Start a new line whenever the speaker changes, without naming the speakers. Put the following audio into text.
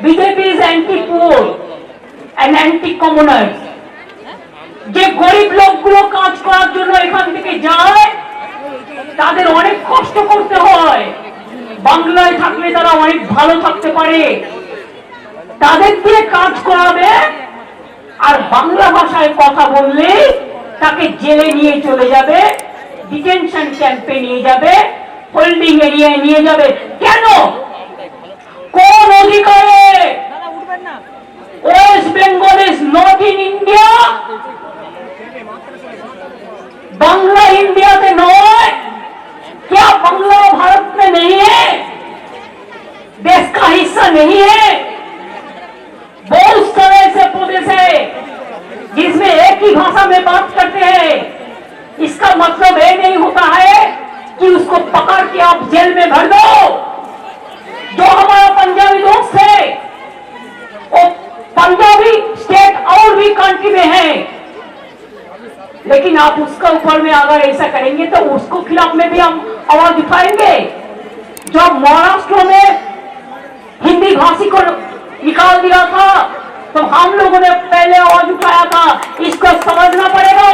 BJP is anti poor and anti commoners. যে গরিব লোকগুলো কাজ করার জন্য এখান থেকে যায় তাদের অনেক কষ্ট করতে হয়, বাংলায় থাকলে তারা অনেক ভালো থাকতে পারে, তাদের দিয়ে কাজ করাবে, আর বাংলা ভাষায় কথা বললে তাকে জেলে নিয়ে চলে যাবে, ডিটেনশন ক্যাম্পে নিয়ে যাবে, হোল্ডিং এরিয়ায় নিয়ে যাবে। কেন? কোন অধিকারে? West Bengal is not in India, Bangla India में नॉय, क्या बांग्ला भारत में नहीं है, देश का हिस्सा नहीं है? बहुत सारे ऐसे प्रदेश है जिसमें एक ही भाषा में बात करते हैं। इसका मतलब ये नहीं होता है कि उसको पकड़ के आप जेल में भर दो। जो हमारा पंजाबी दोस्त है वो पंजाबी स्टेट और भी कंट्री में है, लेकिन आप उसका ऊपर में अगर ऐसा करेंगे तो उसको खिलाफ में भी हम आवाज उठाएंगे। जब महाराष्ट्र में हिंदी भाषी को निकाल दिया था तो हम लोगों ने पहले आवाज उठाया था। इसको समझना पड़ेगा।